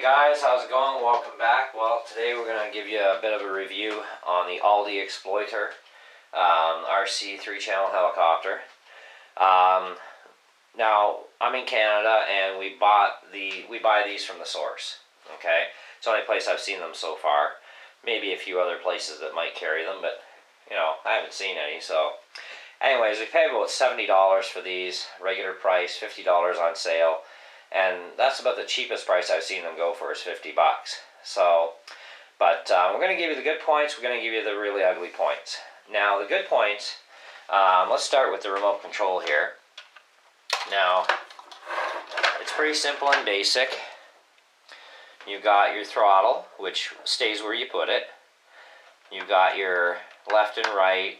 Hey guys, how's it going? Welcome back. Well, today we're going to give you a bit of a review on the Auldey Exploiter RC 3-channel helicopter. Now, I'm in Canada and we buy these from the source. Okay, it's the only place I've seen them so far. Maybe a few other places that might carry them, but you know, I haven't seen any. So, anyways, we paid about $70 for these, regular price, $50 on sale. And that's about the cheapest price I've seen them go for is $50. So, but we're going to give you the good points. We're going to give you the really ugly points. Now, the good points, let's start with the remote control here. Now, it's pretty simple and basic. You've got your throttle, which stays where you put it. You've got your left and right,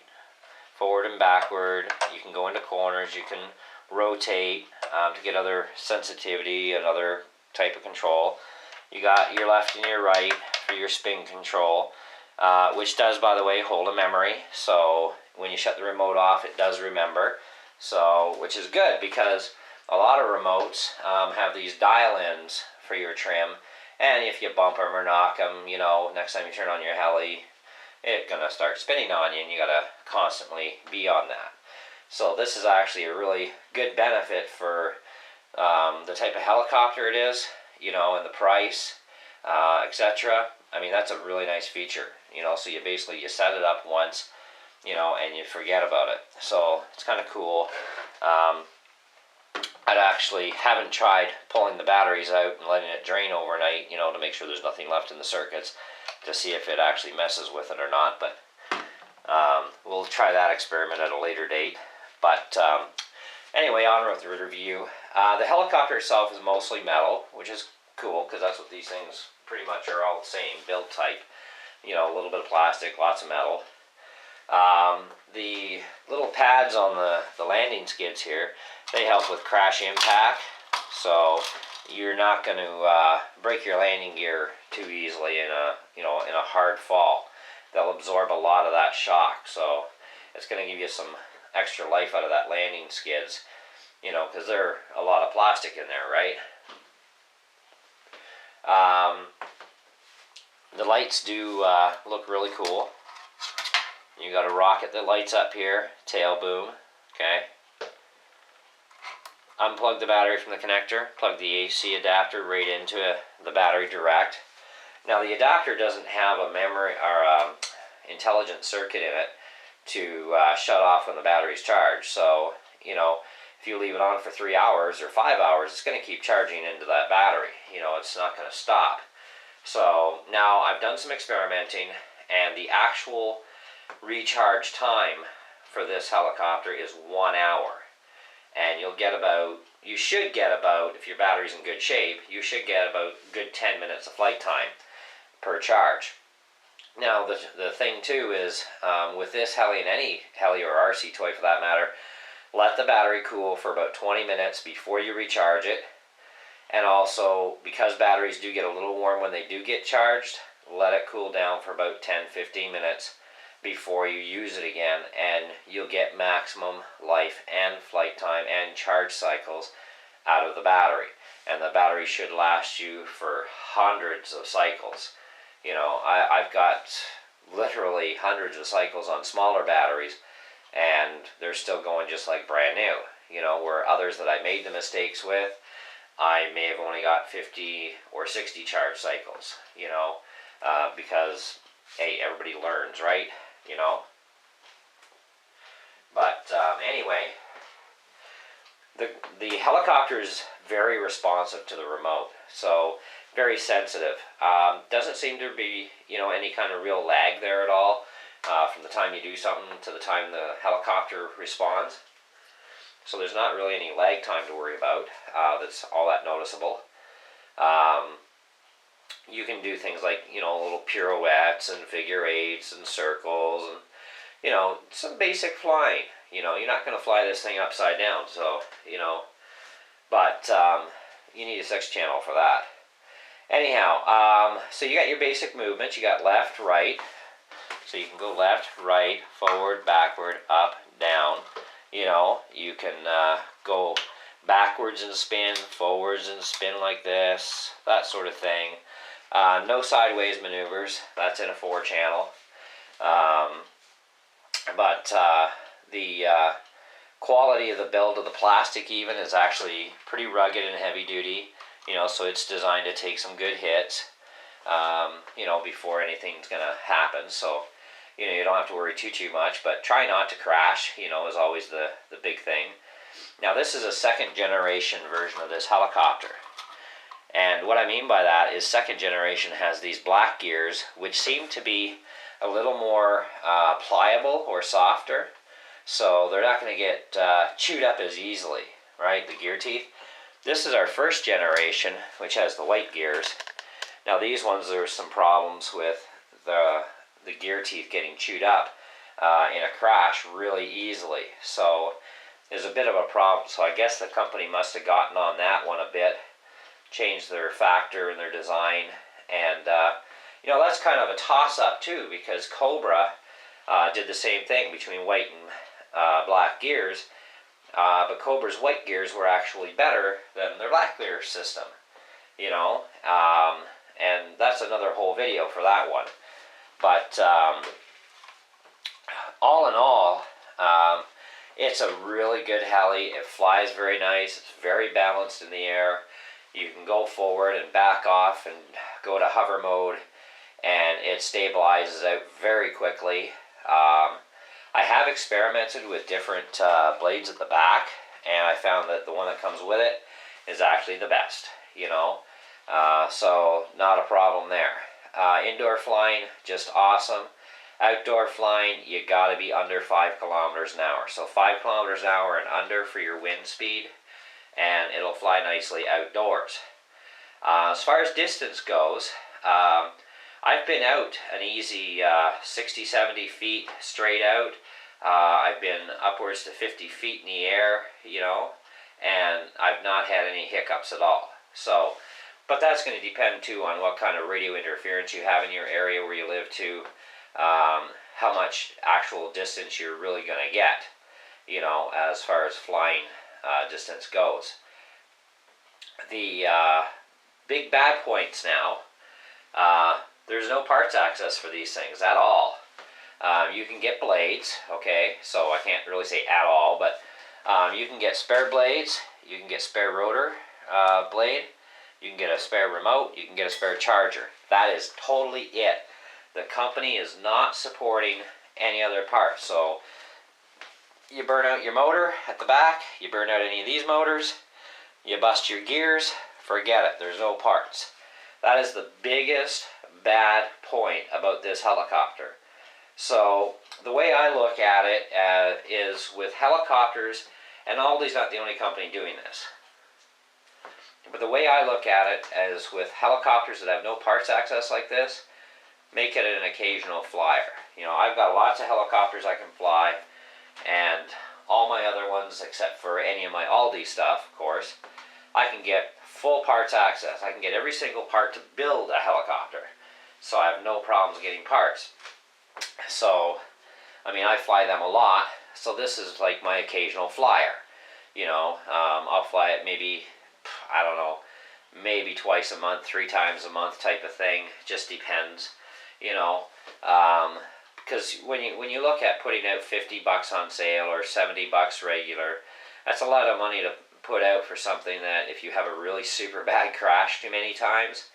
forward and backward. You can go into corners. You can rotate to get other sensitivity and other type of control. You got your left and your right for your spin control, which does, by the way, hold a memory. So when you shut the remote off, it does remember. So, which is good because a lot of remotes have these dial-ins for your trim, and if you bump them or knock them, you know, next time you turn on your heli, it's gonna start spinning on you, and you gotta constantly be on that. So this is actually a really good benefit for the type of helicopter it is, you know, and the price, etc. I mean, that's a really nice feature, you know, so you basically, you set it up once, you know, and you forget about it. So it's kind of cool. I actually haven't tried pulling the batteries out and letting it drain overnight, you know, to make sure there's nothing left in the circuits to see if it actually messes with it or not, but we'll try that experiment at a later date. But anyway, on with the review. The helicopter itself is mostly metal, which is cool because that's what these things pretty much are all the same build type. You know, a little bit of plastic, lots of metal. The little pads on the landing skids here, they help with crash impact. So you're not going to break your landing gear too easily in a hard fall. They'll absorb a lot of that shock. So it's going to give you some extra life out of that landing skids, you know, because there's a lot of plastic in there, right? The lights do look really cool. You got a rocket that lights up here, tail boom, okay? Unplug the battery from the connector, plug the AC adapter right into the battery direct. Now the adapter doesn't have a memory or intelligent circuit in it to shut off when the battery's charged. So, you know, if you leave it on for 3 hours or 5 hours, it's going to keep charging into that battery. You know, it's not going to stop. So now I've done some experimenting, and the actual recharge time for this helicopter is 1 hour. And you should get about, if your battery's in good shape, you should get about a good 10 minutes of flight time per charge. Now, the thing too is, with this heli and any heli or RC toy for that matter, let the battery cool for about 20 minutes before you recharge it. And also, because batteries do get a little warm when they do get charged, let it cool down for about 10-15 minutes before you use it again, and you'll get maximum life and flight time and charge cycles out of the battery. And the battery should last you for hundreds of cycles. You know, I've got literally hundreds of cycles on smaller batteries, and they're still going just like brand new. You know, where others that I made the mistakes with, I may have only got 50 or 60 charge cycles, you know, because, hey, everybody learns, right? You know. But anyway, the helicopter is very responsive to the remote, so very sensitive. Doesn't seem to be, you know, any kind of real lag there at all from the time you do something to the time the helicopter responds. So there's not really any lag time to worry about that's all that noticeable. You can do things like, you know, little pirouettes and figure eights and circles and, you know, some basic flying. You know, you're not going to fly this thing upside down, so, you know, but you need a 6-channel for that. Anyhow, so you got your basic movements. You got left, right. So you can go left, right, forward, backward, up, down. You know, you can go backwards and spin, forwards and spin like this, that sort of thing. No sideways maneuvers. That's in a 4-channel. But the quality of the build of the plastic even is actually pretty rugged and heavy duty. So it's designed to take some good hits, before anything's going to happen. So, you don't have to worry too much, but try not to crash, is always the big thing. Now, this is a 2nd generation version of this helicopter. And what I mean by that is 2nd generation has these black gears, which seem to be a little more pliable or softer. So they're not going to get chewed up as easily, right, the gear teeth. This is our 1st generation, which has the white gears. Now these ones, there's some problems with the gear teeth getting chewed up in a crash really easily. So there's a bit of a problem. So I guess the company must have gotten on that one a bit, changed their factor and their design. And, that's kind of a toss-up too, because Cobra did the same thing between white and black gears. But Cobra's white gears were actually better than their black gear system, and that's another whole video for that one. But all in all, it's a really good heli. It flies very nice. It's very balanced in the air. You can go forward and back off and go to hover mode, and it stabilizes out very quickly. I have experimented with different blades at the back, and I found that the one that comes with it is actually the best, so not a problem there. Indoor flying, just awesome. Outdoor flying, you gotta be under 5 kilometers an hour. So 5 kilometers an hour and under for your wind speed, and it'll fly nicely outdoors. As far as distance goes, I've been out an easy 60, 70 feet straight out. I've been upwards to 50 feet in the air, and I've not had any hiccups at all. So, but that's going to depend too on what kind of radio interference you have in your area where you live too, how much actual distance you're really going to get, as far as flying distance goes. The big bad points now, there's no parts access for these things at all. You can get blades, okay, so I can't really say at all, but you can get spare blades, you can get spare rotor blade, you can get a spare remote, you can get a spare charger. That is totally it. The company is not supporting any other parts. So you burn out your motor at the back, you burn out any of these motors, you bust your gears, forget it, there's no parts. That is the biggest bad point about this helicopter. So the way I look at it is with helicopters, and Auldey's not the only company doing this, but the way I look at it is with helicopters that have no parts access like this, make it an occasional flyer. I've got lots of helicopters I can fly, and all my other ones, except for any of my Auldey stuff, of course, I can get full parts access. I can get every single part to build a helicopter, so I have no problems getting parts. So, I fly them a lot, so this is like my occasional flyer. I'll fly it maybe, I don't know, maybe twice a month, 3 times a month type of thing. Just depends, because when you look at putting out $50 on sale or $70 regular, that's a lot of money to put out for something that if you have a really super bad crash too many times,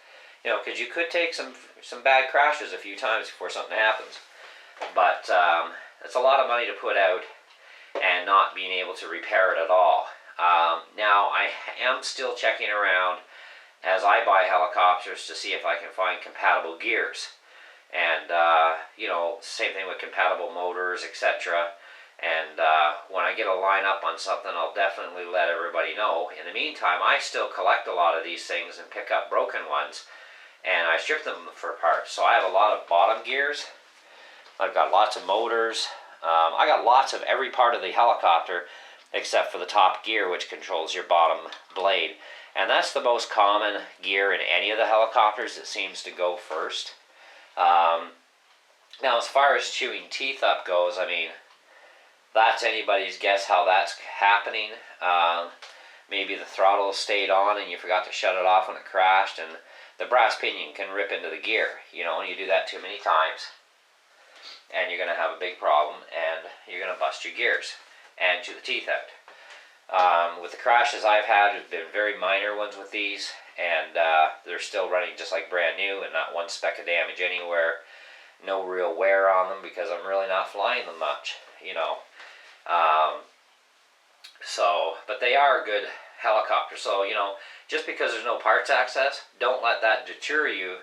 because you could take some bad crashes a few times before something happens. But it's a lot of money to put out and not being able to repair it at all. Now, I am still checking around as I buy helicopters to see if I can find compatible gears. And, same thing with compatible motors, etc. And when I get a line up on something, I'll definitely let everybody know. In the meantime, I still collect a lot of these things and pick up broken ones, and I strip them for parts. So I have a lot of bottom gears. I've got lots of motors. I got lots of every part of the helicopter except for the top gear, which controls your bottom blade. And that's the most common gear in any of the helicopters. It seems to go first. Now, as far as chewing teeth up goes, that's anybody's guess how that's happening. maybe the throttle stayed on and you forgot to shut it off when it crashed, and the brass pinion can rip into the gear, and you do that too many times, and you're going to have a big problem, and you're going to bust your gears and chew the teeth out. With the crashes I've had, there's been very minor ones with these, and they're still running just like brand new, and not one speck of damage anywhere. No real wear on them because I'm really not flying them much, but they are a good helicopter. So, just because there's no parts access, don't let that deter you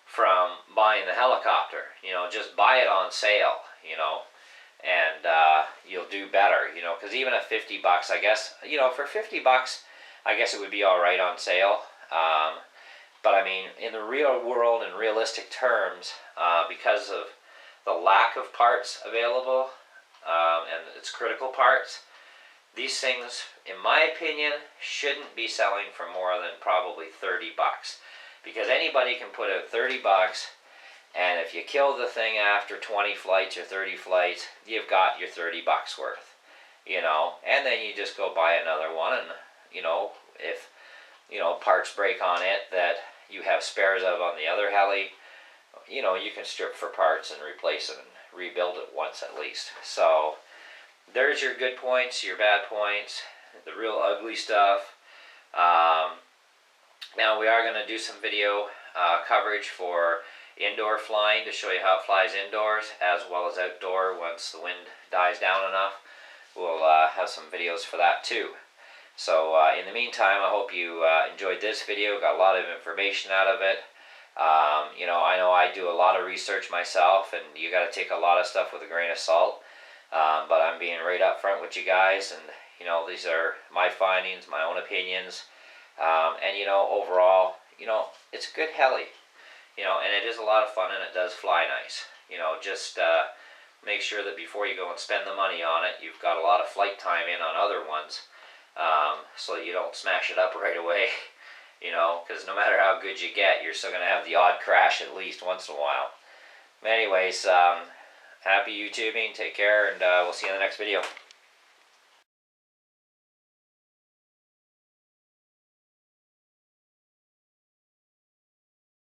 from buying the helicopter. Just buy it on sale, and you'll do better, because even at $50, I guess, for $50, I guess it would be all right on sale. But I mean, in the real world, in realistic terms, because of the lack of parts available, and its critical parts, these things, in my opinion, shouldn't be selling for more than probably $30. Because anybody can put out $30, and if you kill the thing after 20 flights or 30 flights, you've got your $30 worth, and then you just go buy another one, and, if, parts break on it that you have spares of on the other heli, you can strip for parts and replace it and rebuild it once at least. So, there's your good points, your bad points, the real ugly stuff. Now we are going to do some video coverage for indoor flying to show you how it flies indoors as well as outdoor once the wind dies down enough. We'll have some videos for that too. So in the meantime, I hope you enjoyed this video, got a lot of information out of it. I know I do a lot of research myself, and you got to take a lot of stuff with a grain of salt. But I'm being right up front with you guys, and these are my findings, my own opinions, and overall, it's a good heli, and it is a lot of fun, and it does fly nice. Just make sure that before you go and spend the money on it, you've got a lot of flight time in on other ones, so that you don't smash it up right away, because no matter how good you get, you're still going to have the odd crash at least once in a while. But anyways, happy YouTubing, take care, and we'll see you in the next video.